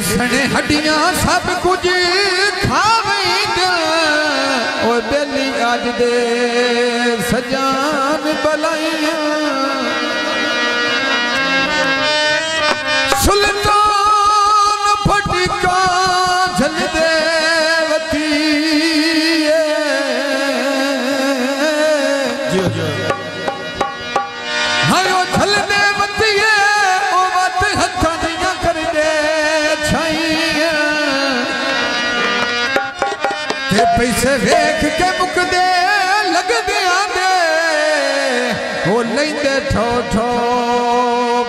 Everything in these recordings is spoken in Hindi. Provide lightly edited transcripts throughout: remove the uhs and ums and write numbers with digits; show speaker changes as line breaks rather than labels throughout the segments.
सने हड्डियां सब कुछ खावे ओ बेली अज दे सजान बलाइया सुल्तान फटका झल दे वती हायो झल दे वती ओ बात हथा दियां कर दे पैसे वेख के मुक दे लग दे आंदे हो लेंदे ठो ठो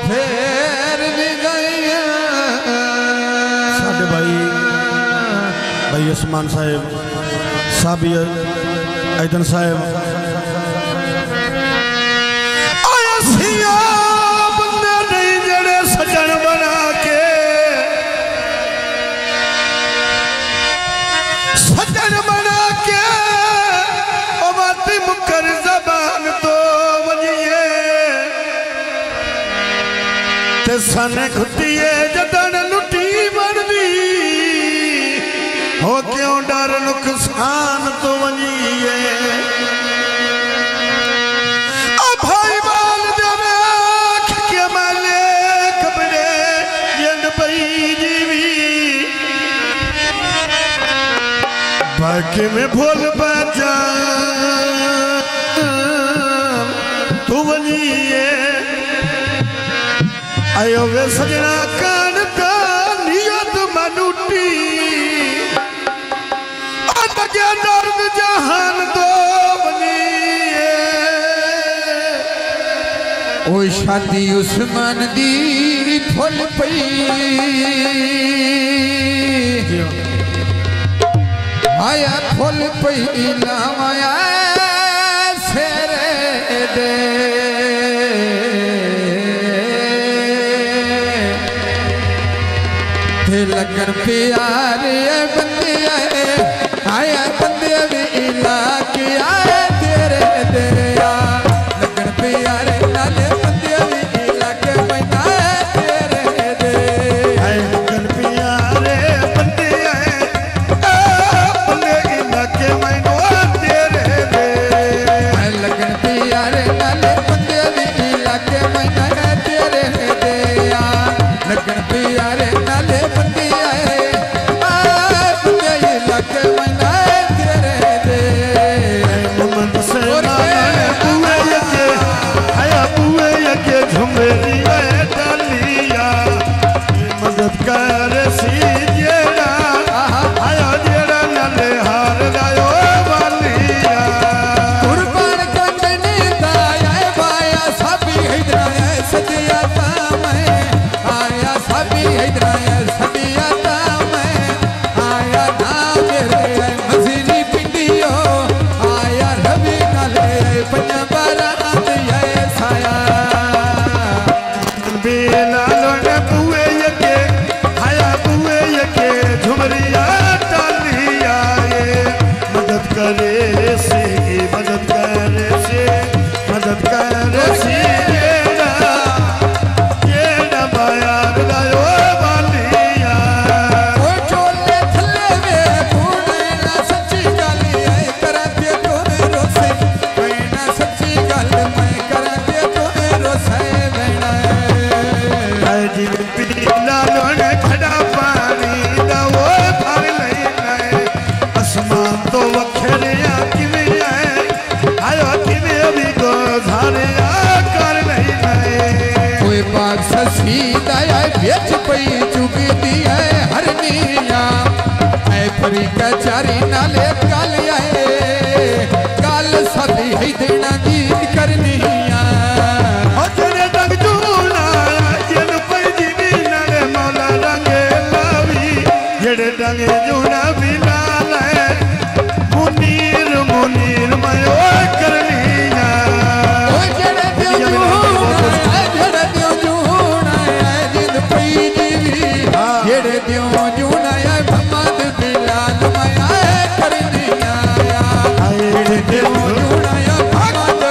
फेर भी गई
साडे भाई उस्मान साहब साबी ऐदन साहब बंदे नहीं जड़े सजन बना के बना के मुकर जबान तो वजिए ते सने खुटिए जदन लुटी बनदी हो क्यों डर नुकसान तो वजिए भाई बाल देवे के माले कपड़े जन पई जीवी बाकी में भूल बचा तू बनिए आयो वे सजना कान का नियत मनुटी अटके दर्द जहान तो बनिए
ओ शादी उस्मान दी फुल पई आया फुल पई लावाया सेरे दे लगन प्यारे बंदे आए आया बंदे भी इलाके आए तेरे दरिया लगन प्यारे नाले बंदे भी इलाके बना तेरे दे
लगन प्यारे बंदे आए बंदे इलाके बना तेरे दे
लगन प्यारे नाले बंदे भी इलाके बना तेरे दे लगन प्यारे नाले बंदे आए बंदे इलाके बना तेरे दे
मोहम्मद से बुए यके झुमेरी डालिया मदद कर सी जेड़ा आया जेड़ा नले हार लायो वालिया
कुर्बान कंदने दाया बाया सभी हैदराया सदिया मैं आया सभी हैदराया सदिया मैं आया ना मेरे मजीरी पिंडियो आया रवि नाले पंजा बारात ये साया
बेला लोने बुए यके आया बुए यके झुमरिया डालिया ये मदद करे से मदद करे से मदद करे से जेड़ा बाया लायो वालिया
ओ चोले थल्ले में पूना सच्ची गल है करते तोरे रोसे कहना सच्ची गल मैं करते तोरे रोसे बहना
जी पीला लोने खड़ा पानी दा वो भर लेना आसमान तो वखरिया किवें आए आयो किवें भी गोधारिया कर लेना
कोई बाग ससी दया बेच पई चुगदी है हरनिया ऐ परी कचारी नाले काल आए काल सदी है देना गीत करनिया
तेरे तक जूना जन पई जीवी नाले मौला रंगे लावी जेड़े डंगे जूना भी लाल है मुनीर मुनीर मयो करनिया
ओ जड़े दियो जूना जिंद पई जीवी जेड़े दियो जूना भमद बिलाल माया करनिया जेड़े दियो जूना भमद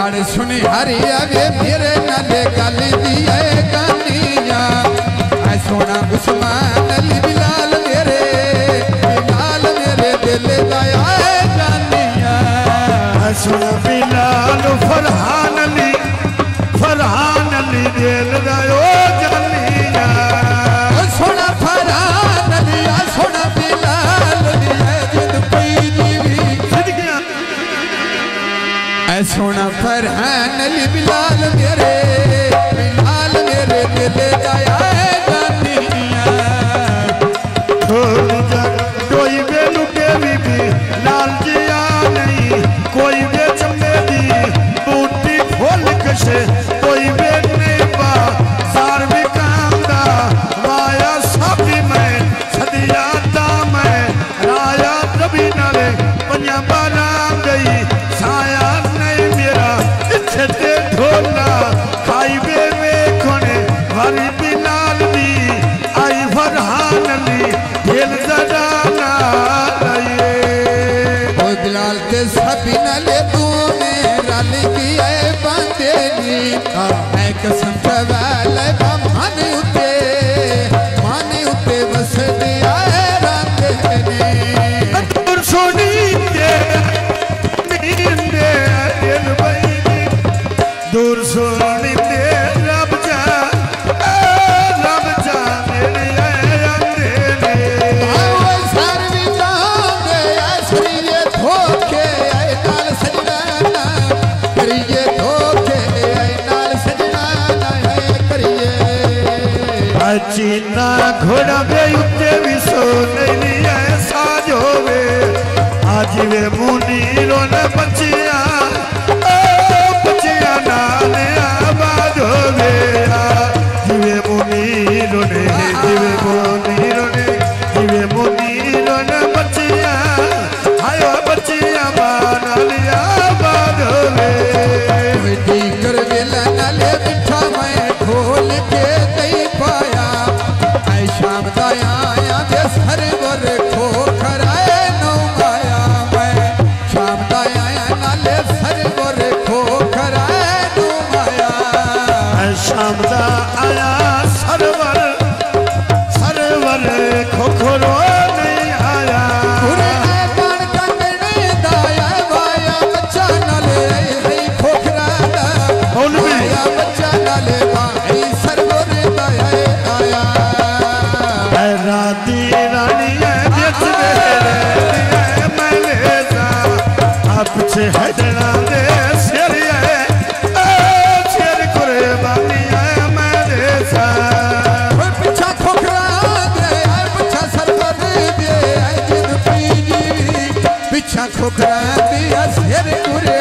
हाड़ सुनी हरिया वे मेरे नाले गल दिया गानिया ऐ सोना उस्मान अली बिलाल मेरे दिल दया गानिया
ऐ सोना बिलाल फरहान अली दिल दया गानिया
सोना फरहान अली सोना बिलाल जिद पई जीवी ऐ सोना फरहान अली बिलाल मेरे दिल दया गानिया
कोई बेलू के भी लाल जिया नहीं कोई बे चंबे दी बूटी फुल कशे कोई बे नेबा सार भी कांदा माया साबी मैं सदिया दा मैं राया दबी नाले पंजा बारा गई साया नहीं मेरा इत्थे ते ढोला खाई बे वेखने वाली बिलाल दी आई फरहान अली दिल जडाना
बिलाल ते सभी नाले तूने रल किया बांधे नी ऐ कसम चवाले माने उते बस दिया रांधे नी
दूर सोनी दे नींदे दिल बई दूर सोनी दे रब जा मेरे आंदे ने
आओ सारवी जांदे ऐसरिए धोखे ऐ नाल सजना ना करिए धोखे ऐ नाल सजना ना करिए
चीना घोड़ा बे उत्ते भी सो नहीं ऐसा जो वे आज वे मुनी रोन बचिया नाने आबाद हो गया जिवे मुनी रोने बचिया आयो बचिया माना लिया आबाद हो गए
कर वेला नाले बिठा मैं ढोल के दई पाया ऐ शाम दाया दे सरवर खो खराए नौ माया मैं शाम दाया नाले सरवर खो खराए नौ माया
शाम दा आया सरवर खोखरो नहीं आया
पूरे कण कंगने दाया वाया बच्चा नाले है खोखरा दा वाया बच्चा नाले भाई सरवर दाया आया
राती रानी बिच मेरे मैं ले जा पीछे हजना दे सिर करे बानी मैं ले जा
पिछा खोखरा दे पिछा सरवर दे जिद पी जीवी पिछा खोखरा दिया सिर कुरे